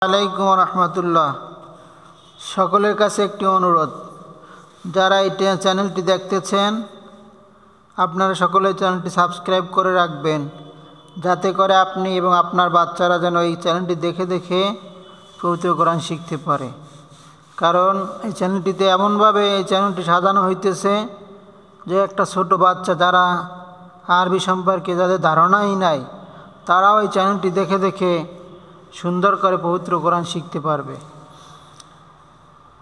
আলাইকুম রহমতুল্লাহ। সকলের কাছে একটি অনুরোধ, যারা এই চ্যানেলটি দেখতেছেন আপনারা সকলে চ্যানেলটি সাবস্ক্রাইব করে রাখবেন, যাতে করে আপনি এবং আপনার বাচ্চারা যেন এই চ্যানেলটি দেখে দেখে পবিত্র কোরআন শিখতে পারে। কারণ এই চ্যানেলটিতে এমনভাবে এই চ্যানেলটি সাজানো হইতেছে যে একটা ছোট বাচ্চা যারা আরবি সম্পর্কে যাদের ধারণাই নাই, তারাও এই চ্যানেলটি দেখে দেখে সুন্দর করে পবিত্র কোরআন শিখতে পারবে।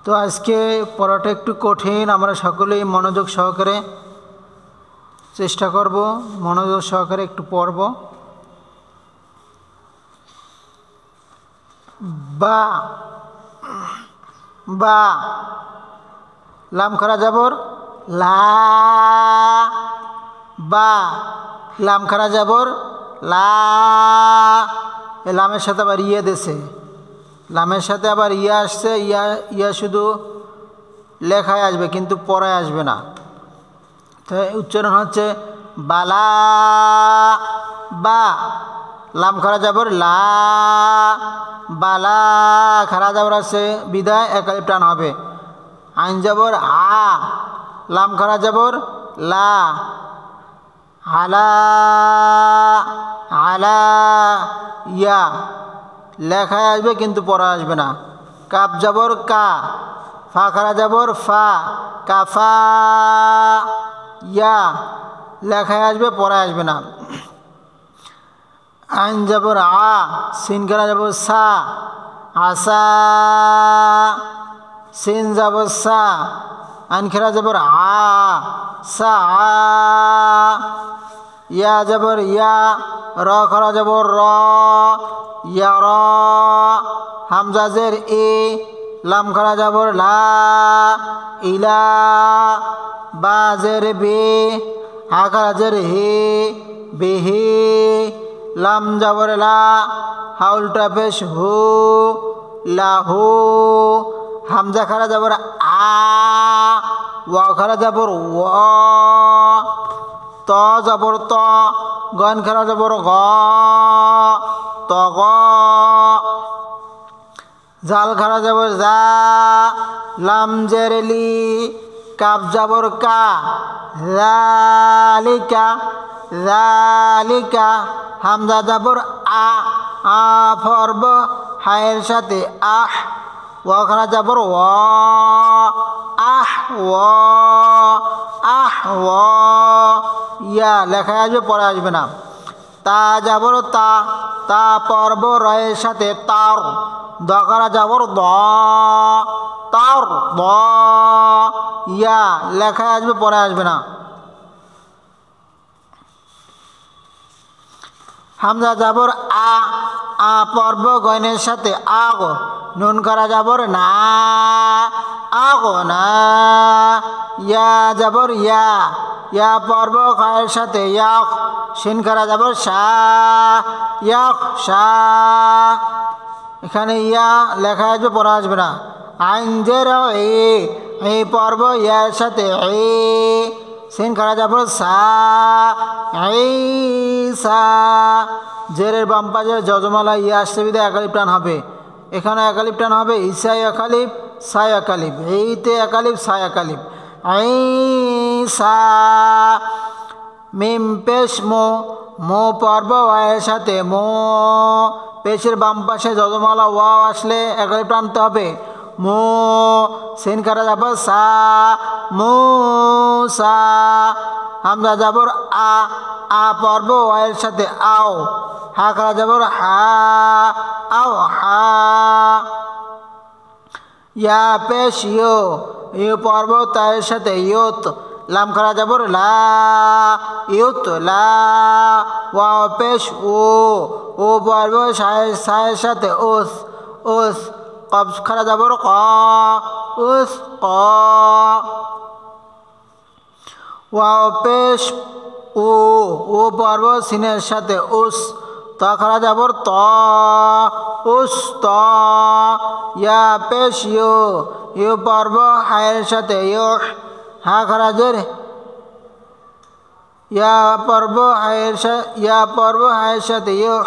তো আজকে পড়াটা একটু কঠিন, আমরা সকলেই মনোযোগ সহকারে চেষ্টা করব, মনোযোগ সহকারে একটু পড়ব। বা বা লাম খারা যাবর লা, বা লাম খারা যাবর লা। লামের সাথে আবার ইয়ে দেছে, লামের সাথে আবার ইয়া আসছে, ইয়া শুধু লেখায় আসবে কিন্তু পড়ায় আসবে না। তো উচ্চারণ হচ্ছে বালা, বা লাম খারা যাবর লা, বালা খারা যাবর আছে বিদায় একালিপ টান হবে। আইন যাবর আ, লাম খারা যাবর লা, আলা, আলা ইয়া লেখায় আসবে কিন্তু পড়া আসবে না। কাপ যাবর কা, ফা খারা যাবর ফা, কাফা ইয়া লেখায় আসবে পড়া আসবে না। আইন যাবর আ, সিন খারা যাবর সা, আসা, সিন যাবর সা, আইন খারা যাবর আ, সা আ। ইয়া যাবর ইয়া, র খারা যাবর র, ইয়া র। হামজা জের এ, লাম খারা যাবর লা, ইলা। বা জের বে, হা খারা জের হে, বেহে। লাম যাবর লা, হাউলটা পেশ হো, লাহো। হামজা খারা যাবর আ, ওয়া খারা যাবর ওয়া। ত যাবর ত, গন খারা যাবর গ, তগ। জাল খারা যাবর যা, লাম জেরেলি। কাপ যাবর কা, জালিকা, জালিকা। হামজা যাবর আ, আ ফরব হায়ের সাথে আহ, ওয়া খারা যাবর ওয়া, আহ ওয়া, আহ ওয়া ইয়া লেখায় আসবে পড়া আসবে না। তা যাবর তা, তা পর্ব রয়ের সাথে তার, দ খারা যাবর দ, তার দ ইয়া লেখায় আসবে পড়া আসবে না। হামজা যাবর আ, আ পর্ব গয়নের সাথে আগ, নুন খারা যাবর না, আগ না। ইয়া যাবর ইয়া, ইয়া পর্ব খায়ের সাথে ইয়াক, শিন খারা যাবর শা, ইয়াক শা। এখানে ইয়া লেখা আসবে পড়া আসবে না। আইন জের এ পর্ব ইয়ার সাথে এ, সিন খারা যাবর সা, সা। জেরের বাম পাশে যজমালা ইয়া আসছে বিধায় একালিপ টান হবে। এখানে একালিপ টান হবে ইসাই একালিপ, সাই একালিপ। এইতে একালিপ, সাই একালিপ। সা। মিম পেশ মো, মো পর্ব ওয়ায়ের সাথে মো, পেশের বাম পাশে যজমালা ওয়াও আসলে একালিপ টানতে হবে। মো সিন খারা যাবর সা, মো সা। হামজা যাবর আ, আ পর্ব ওয়ায়ের সাথে আও, হা খারা যাবর হা, আও হা। ইয়া পেশ ইয়ো, ইউ পর্ব তায়ের সাথে ইয়ত, লাম খারা যাবর লা, ইয়ত লা। ওয়াও পেশ ও, ও পর্ব সায়ের সাথে ওস, ওস। কফ খারা যাবর ক, উস ক। ওয়াও পেশ ও, ও পর্ব সিনের সাথে উস, ত খারা যাবর ত, উস ত। ইয়া পেশ ইউ, ইউ পর্ব হায়ের সাথে ইউ, হা খারা জের, ইয়া পর্ব হায়ের সাথে ইউ,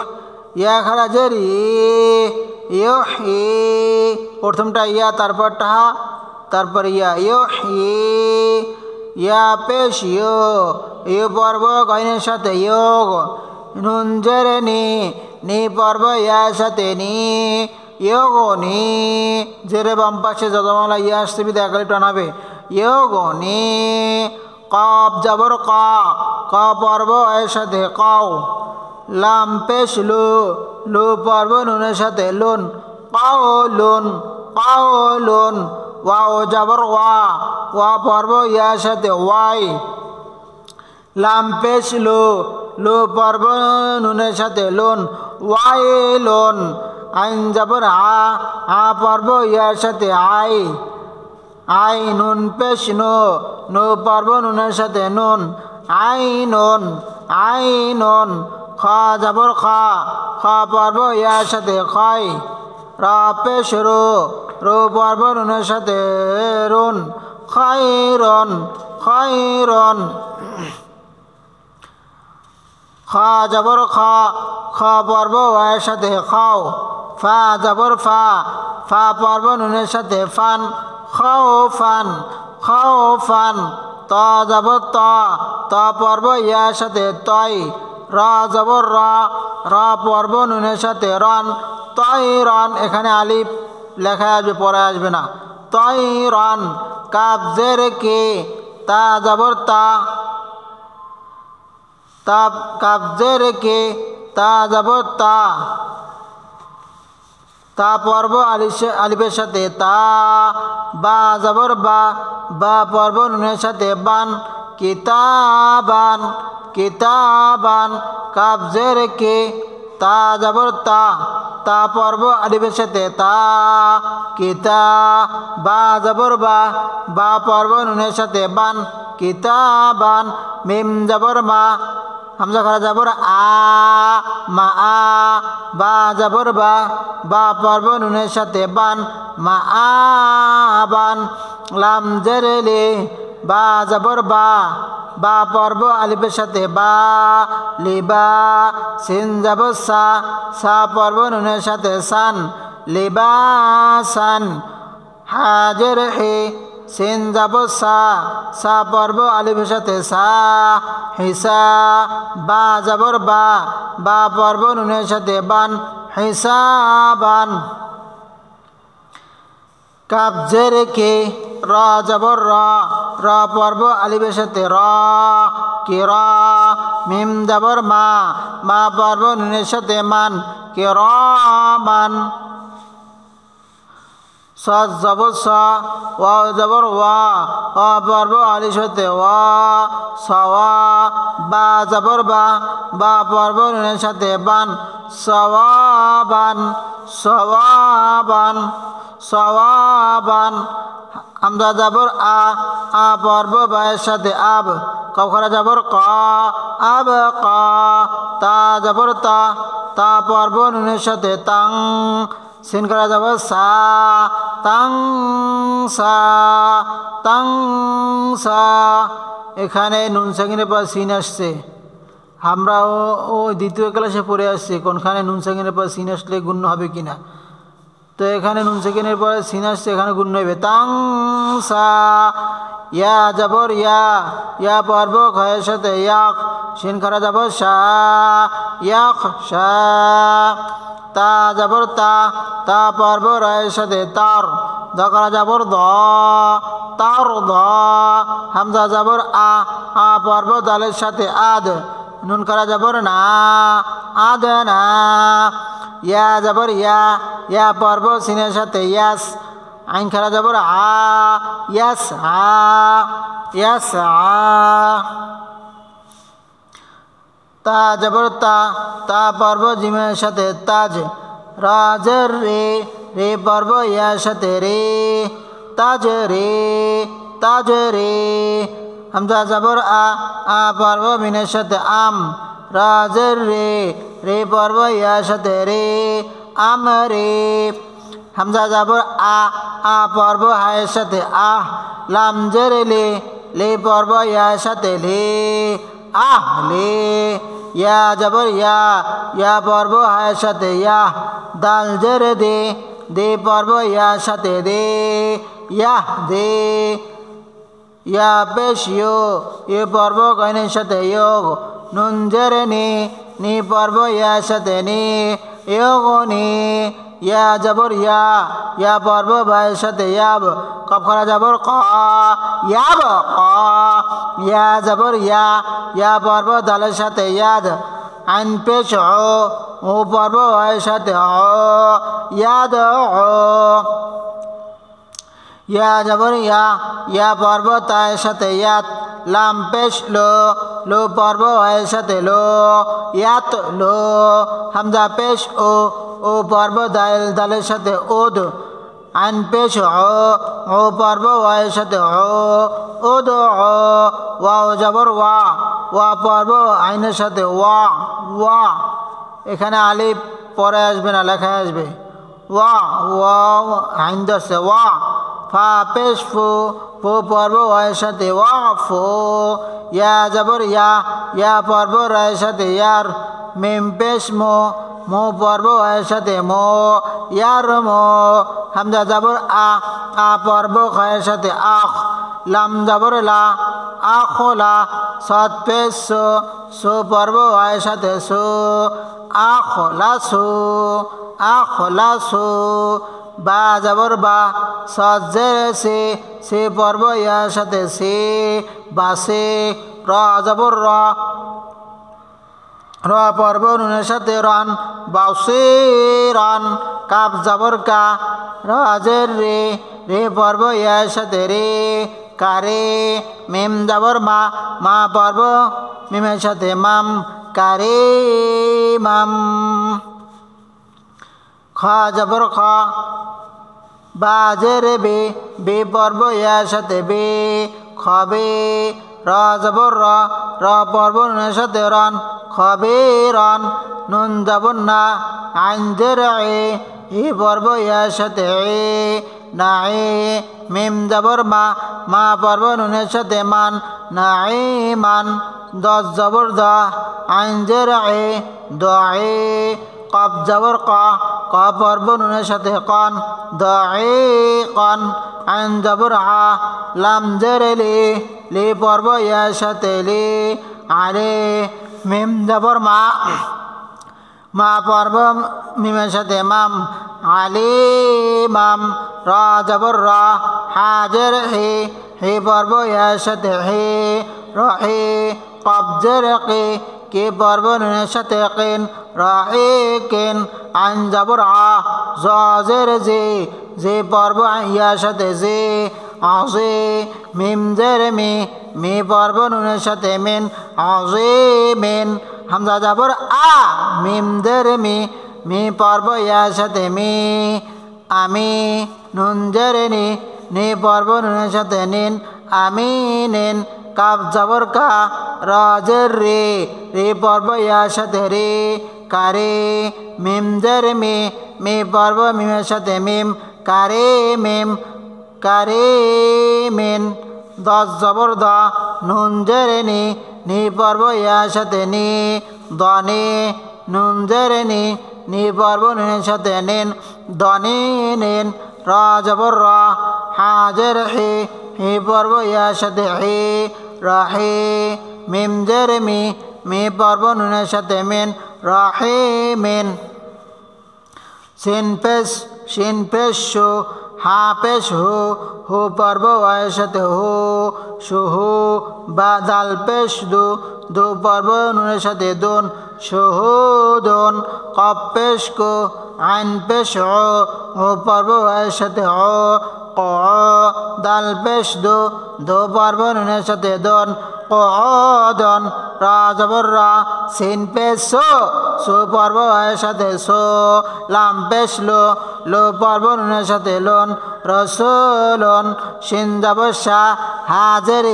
ইয়া খারাজের ইয়ুহি, প্রথমটা ইয়া তারপরটা হা তারপর ইয়া ইয়ুহি, ইয়া পেশ ইউ পর্ব গইনের সাথে ইয়োগ, নুন জেরে নি পর্ব ইয়ার সাথে নি ইয়োগনি, জেরে বাম পাশে যতমালা ইয়া আসতে বিদে একালি টানাবে ইয়োগনি। কফ জবর ক পর্ব এর সাথে কাউ, লাম পেশ লু পর্ব নুনের সাথে লুন কাউলুন কাউলুন। ওয়াও জবর ওয়া পর্ব ইয়ার সাথে ওয়াই, লাম পেশ লু পর্ব নুনের সাথে লুন ওয়াইলুন। আইন জবর আ পর্ব ইয়ার সাথে আই নুন পেশ নু পর্ব নুনের সাথে নুন আইনুন। খ জবর খ পর্ব ইয়ার সাথে খয়, রা পেশ রু পর্ব নুনের সাথে রুন খয়রন। খ জবর খ পর্ব ওয়ার সাথে খাও, ফা জবর ফা পর্ব নুনের সাথে ফান খাওফান। ত জবর ত পর্ব ইয়ার সাথে তয়, রা জবর রা পর্ব নুনের সাথে রন তয়রন। এখানে আলিফ লেখা আসবে, পরে আসবে না। তয়রন। কাফ জের কে তা জবর কাফ জের কে তা জবর তা পর্ব আলিফের সাথে তা, বা জবর বা পর্ব নুনের সাথে বান কিতাবান। কাফ জের কে তা জবর তা পর্ব আলিফের সাথে তা কিতা, বা জবর বা পর্ব নুনের সাথে বান কিতাবান। মিম জবর মা, হামজা খারা জবর মা বা জবর বা পর্ব নুনের সাথে বান বান। লাম জেরেলে বা জবর বা পর্ব আলিফের সাথে বা লিবা। সিন জবর সা পর্ব নুনের সাথে সান লিবাসান। হাজের হে সিন জবর সা পর্ব আলিফের সাথে সা হিসা। বা জবর বা পর্ব নুনের সাথে বান হিসাবান। কাফ জের কে রা জবর রা পর্ব আলিফের সাথে কিরা। মিম জবর মা পর্ব নুনের সাথে মান কিরামান। সাদ জবর ওয়া জবর ওয়া পর্ব আলিফের সাথে সওয়া। বা জবর বা পর্ব নুনের সাথে বান সওয়াবান। হামজা জবর আ পর্ব বায়ের সাথে আব, কফ খারা জবর আব তা জবর তা পর্ব নুনের সাথে তাং, সিন খারা জবর তাং সা। এখানে নুন সাকিনের পর সিন আসছে, আমরা ও দ্বিতীয় ক্লাসে পড়ে আসছি কোনখানে নুন সাকিনের পর সিন আসলে গুণ্য হবে কিনা। তো এখানে নুন সাকিনের পরে সিন আসছে, এখানে গুণ্য হবে তাং সা। ইয়া জবর ইয়া পর্ব খয়ের সাথে ইয়াক, সিন খারা জবর ইয়াক শা। তা জবর তা পর্ব রয়ের সাথে তার, দকরা জবর তার হামজা জবর আ পর্ব দালের সাথে আদ, নুন খারা জবর আদ না। ইয়া জবর ইয়া পর্ব সিনের সাথে ইয়াস, আইন খারা জবর ইয়াস তা জবর তা পর্ব জিমের সাথে তাজ, রাজের রে পর্ব ইয়ার সাথে রে তাজ রে। হামজা জবর আ পর্ব মিনের সাথে আম, রাজের রে পর্ব ইয়ার সাথে রে আম রে। হামজা জবর আ পর্ব হায়ের সাথে আহ, লাম জের লে পর্ব ইয়ার সাথে লে লে। ইয়া জবর ইয়া পর্ব হায়ের সাথে ইয়া দাল জের দে পর্ব ইয়ার সাথে দে ইয়াহ দে ইয়া পেশ ইয়ে পর্ব গয়নের সাথে ইয়োগ নুন জের নি পর্ব ইয়ার সাথে নি ইয়োগনি ইয়া জবর ইয়া পর্ব বায়ের সাথে ইয়াব কফ খরা জবর ক ইয়াব ক ইয়া জবর ইয়া পর্ব দালের সাথে ইয়াদ আইন পেশ ও পর্ব বায়ের সাথে ইয়াদ ইয়া জবর ইয়া পর্ব তায়ের সাথে ইয়াত লাম পেশ লো পর্ব হায়ের সাথে লো ইয়াত লো হামজা পেশ ও পর্ব দালের সাথে ওদ আইন পেশ ও পর্ব ওয়ের সাথে ওদ ওয়া জবর ওয়া পর্ব আইনের সাথে ওয়া এখানে আলিফ পরে আসবে না, লেখায় আসবে ওয়া আইন ধরছে ওয়া ফা পেশ ফু পর্ব ওয়ের সাথে ওয়া ফু ইয়া জবর ইয়া পর্ব রায়ের সাথে ইয়ার মিম পেশ মো পর্ব ওয়ের সাথে মো ইয়ার মো হামজা জবর আ পর্ব খায়ের সাথে আখ লাম জবর আখলা সৎ পেশ সো পর্ব ওয়ের সাথে সো আখলাসু বা জবর বা সে পর্ব ইয়ার সাথে সে বাসে র জবর র পর্ব নুনের সাথে রান বাউসে রান কাপ জবর কা রাজের রে পর্ব ইয়ার সাথে রে কারে মেম জবর মা পর্ব মিমের সাথে মাম কারে মাম খ জবর খ বাজের বে পর্ব ইয়ার সাথে বে খবে র জবর র পর্ব নুনের সাথে রন খবে রন নুন জবর না আইন জের এ পর্ব ইয়ার সাথে না মিম জবর মা পর্ব নুনের সাথে মান না মান দশ জবর আইন জের দে কফ জবর ক পর্ব নুনের সাথে কন কন আইন জবর লাম জের লে পর্ব ইয়ার সাথে লে আরে মিম জবর মা পর্ব মিমের সাথে মাম আলে মাম র জবর হাজের হে পর্ব ইয়ার সাথে হে কফ জের কে পর্ব নুনের সাথে কেন কেন আইন জবর জের যে পর্ব ইয়ার সাথে যে মিম জের মে পর্ব নুনের সাথে মেন মেন হামজা জবর মিম জের মে পর্ব ইয়ার সাথে আমি নুন জের নে পর্ব নুনের সাথে নিন আমি নেন কাপ জবর কা রাজের রে পর্ব ইয়ার সাথে রে কারে মিম জের মে পর্ব মিমের সাথে মিম কারে মেম কারে মেন দশ জবর নুন জের নি পর্ব ইয়ার সাথে দনে নুন জের নি পর্ব নুনের সাথে নেন দনে নেন র জবর হাজের হে পর্ব ইয়ার সাথে রাহে মিম জের মে পর্ব নুনের সাথে মেন রাহে মেন সিন পেশ হা পেশ হো পর্ব ওয়ের সাথে সোহো বা দাল পেশ দো পর্ব নুনের সাথে দোন সোহোদন কফ পেশ কো আইন পেশ ও পর্ব ওয়ের সাথে ক দাল পেশ দো পর্ব নুনের সাথে দন কদন রা জবর সিন পেশ সো পর্ব ওয়ের সাথে সো লাম পেশ লো পর্ব নুনের সাথে লোন রসোলন সিন জবর হাজের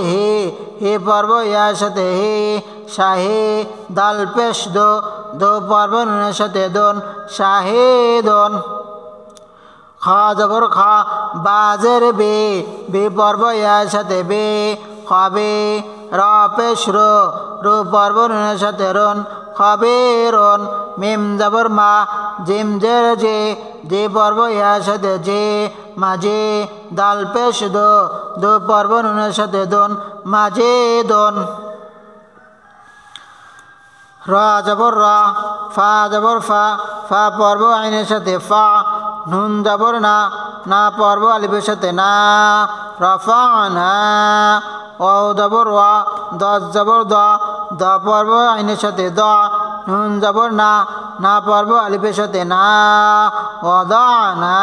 হে পর্ব ইয়ার সাথে শাহে দাল পেশ দো পর্ব নুনের সাথে দন শাহেদন খ জবর খ বাজের বে পর্ব ইয়ার সাথে বে খবে র পেশ রো পর্ব নুনের সাথে রন খবীরুন মিম জবর মা জিম জের যে পর্ব ইয়ার সাথে যে মাঝে দাল পেশ দো পর্ব নুনের সাথে দোন মাঝে দোন রা জবর রা ফা জবর ফা পর্ব আইনের সাথে ফা নুন জবর না পর্ব আলিফের সাথে না রাফা'না ওয়াও জবর ওয়া দাল জবর দা পর্ব আইনের সাথে দা নুন জবর না পর্ব আলিফের সাথে না ওয়াদা'না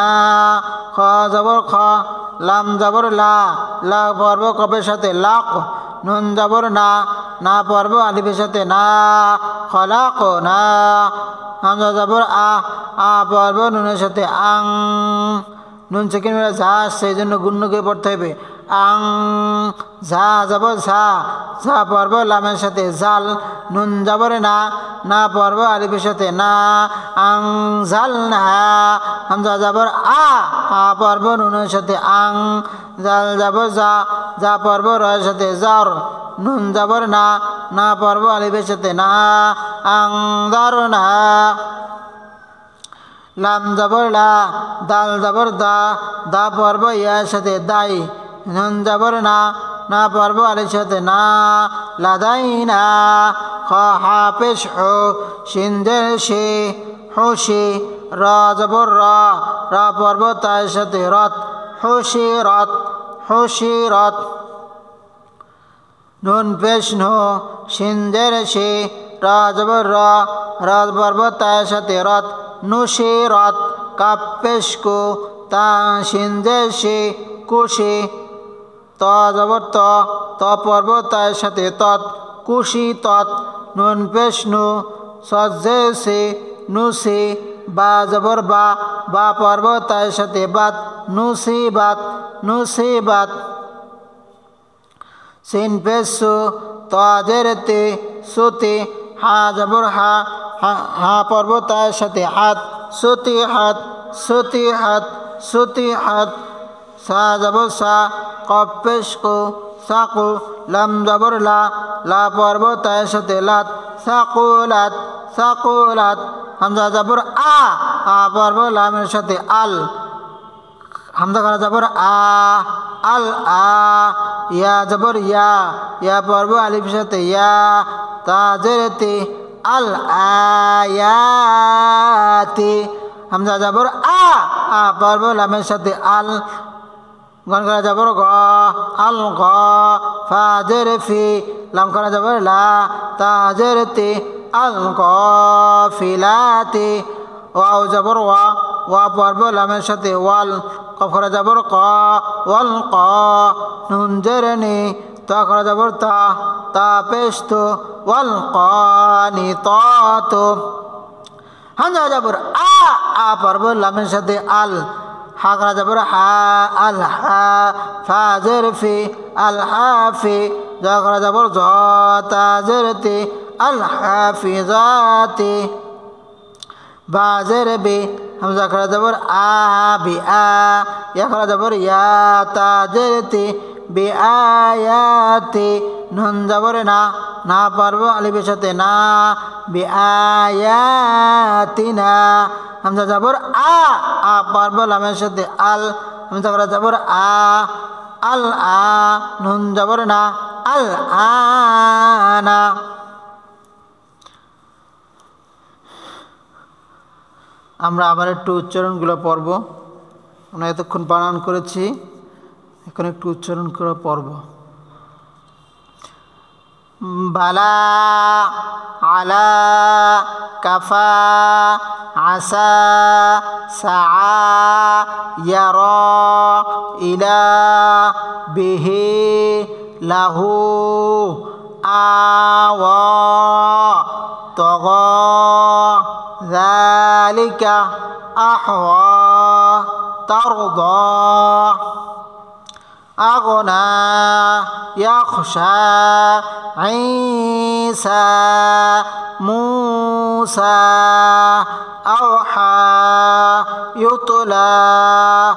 খ জবর খ লাম জবর লা পর্ব কফের সাথে লাক নুন জবর না পর্ব আলিফের সাথে না খলাকনা হামজা জবর আ পর্ব নুনের সাথে আং নুন সেকেন্ড বেলা ঝা সেই জন্য গুণ্যকে পড়তে হবে আং ঝা জবর ঝা পর্ব লামের সাথে জাল নুন জবর না পর্ব আলিফের সাথে না আং জাল না হামজা জবর আ পর্ব নুনের সাথে আং জাল জবর যা পর্ব রয়ের সাথে জার নুন জবর না পর্ব আলিফের সাথে না আং দার না লাম জবর দাল জবর দা পর্ব ইয়ার সাথে দাই নুন জবর না পর্ব আলিফের সাথে না লাদাইনা খ হা পেশ হো শিন জের শে হোশি রা জবর রা পর্ব তার সাথে রত হোশিরত নুন পেশ নো শিন জের শে রা জবর রা পর্ব তার সাথে রত নুশিরত কাপ পেশ কো তা শিন জের শে কুশি ত জবর ত পর্ব তার সাথে তৎ কুশি তৎ নুন পেশ নু সজ্জে সে নুসি বা জবর বা পর্ব তার সাথে বাত নুসিবাত সিন পেশ সু ত জের তে সুতি হা জবর হা পর্ব তার সাথে হাত সুতি হাত সা জবর সা কফ পেশ কো সাকু লাম জবর লা পর্ব তার সাথে লাত সাকুলাত হামজা জবর আ পর্ব লামের সাথে আল হামজা খারা জবর আল ইয়া জবর ইয়া পর্ব আলিফের সাথে ইয়া তা জের তে আল আয়াতি হামজা জবর আ পর্ব লামের সাথে আল গন করা জবর গ আল গ ফা জের ফি লাম করা জবর লা তা জের তে আল গফিলাতি ওয়াও জবর ওয়া পর্ব লামের সাথে ওয়াল কফ করা জবর ক ওয়াল ক নুন জের নি তা করা জবর তা পেশ তো ওয়াল কানিতাতু হামজা জবর আ পর্ব লামের সাথে আল হা করা জবর হা আল হা ফা জের ফি আল হাফি জা করা জবর জ তা জের তি আল হাফিজাতি বা জের বি হামজা করা জবর বি ইয়া করা জবর ইয়া তা জের তি বি আয়াতি নুন জবর না পর্ব আলিফের সাথে না বি আয়াতিনা হামজা জবর আ পর্ব লামের সাথে আল হামজা করা জবর আল নুন জবর না আল আনা আমরা আবার একটু উচ্চারণগুলো পড়ব আমরা এতক্ষণ বানান করেছি এখন একটু উচ্চারণ করে পড়ব বালা আলা কাফা আসা সা ইয়ারা ইলা বিহি লাহু আওয়া তগা ذلك أحوى ترضى أغنى يخشى عيسى موسى أوحى يطلى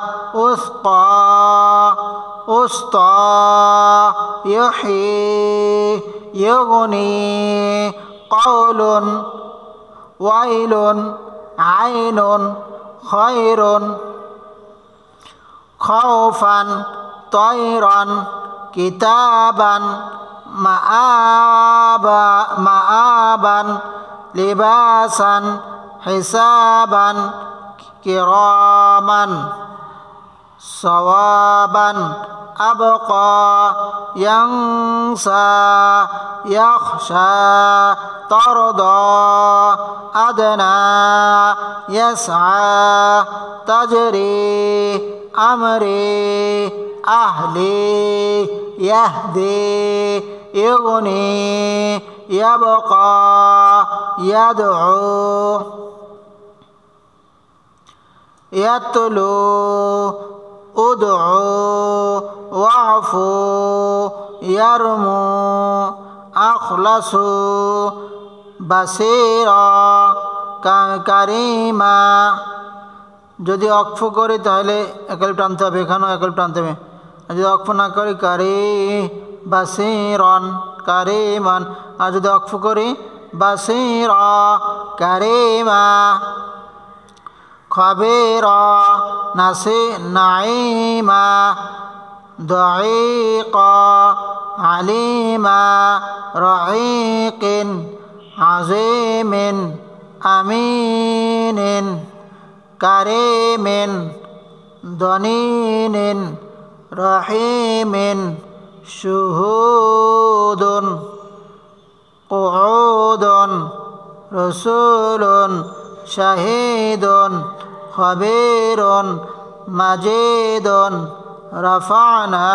أسطى يحيي يغني কওলুন ওয়াইলুন আইনুন খয়রুন খাওফান তয়রান কিতাবান মাআবান লিবাসান হিসাবান কিরামান সওয়াবান আবকা ইয়ানসা ইয়াখশা তরদা আদনা ইয়াসআ তাজরি আমরি আহলি ইয়াহদি ইগনি ইয়াবকা ইয়াদউ ইয়াতলু উদউ ওয়াফু ইয়ারমু আখলাসু বাসিরা কারিমা। যদি অক্ফ করি তাহলে একাল টানতে হবে, এখানেও একাল টানতে হবে। যদি অক্ফ না করি কারি বাসিরন কারিমান, আর যদি অক্ফ করি বাসিরা কারিমা। খবিরা নাসি নাইমা দাইকা আলিমা রাইকিন আজিমিন আমিনিন কারিমিন দনিনিন রহিমিন শুহুদুন কুউদুন রসুলুন শাহিদুন খবীরুন মাজিদুন রফা'না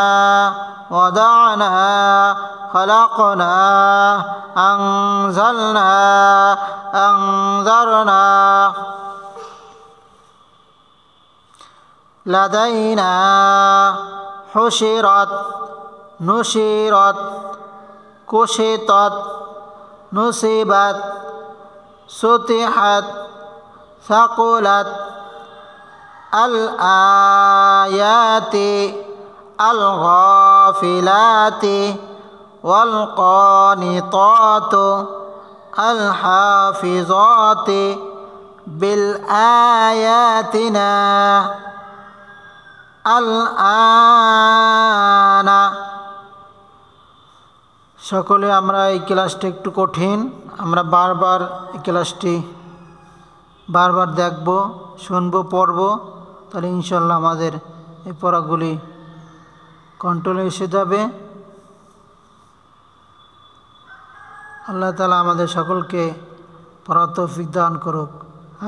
ওয়াদা'না খলাকনা আনজালনা আনজারনা লাদাইনা হুশিরাত নুশিরাত কুশিতাত নুসিবাত সুতিহাত সাকুলাত আল আয়াতি আল গাফিলাতি ওয়াল কানিতাতু আল হাফিজাতি বিল আয়াতিনা আল আনা। সকলে আমরা এই ক্লাসটা একটু কঠিন, আমরা বারবার এই ক্লাসটি বারবার দেখব, শুনব, পড়ব, তাহলে ইনশাল্লাহ আমাদের এই পড়াগুলি কন্ট্রোলে এসে যাবে। আল্লাহ তাআলা আমাদের সকলকে পড়ার তৌফিক দান করুক,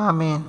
আমিন।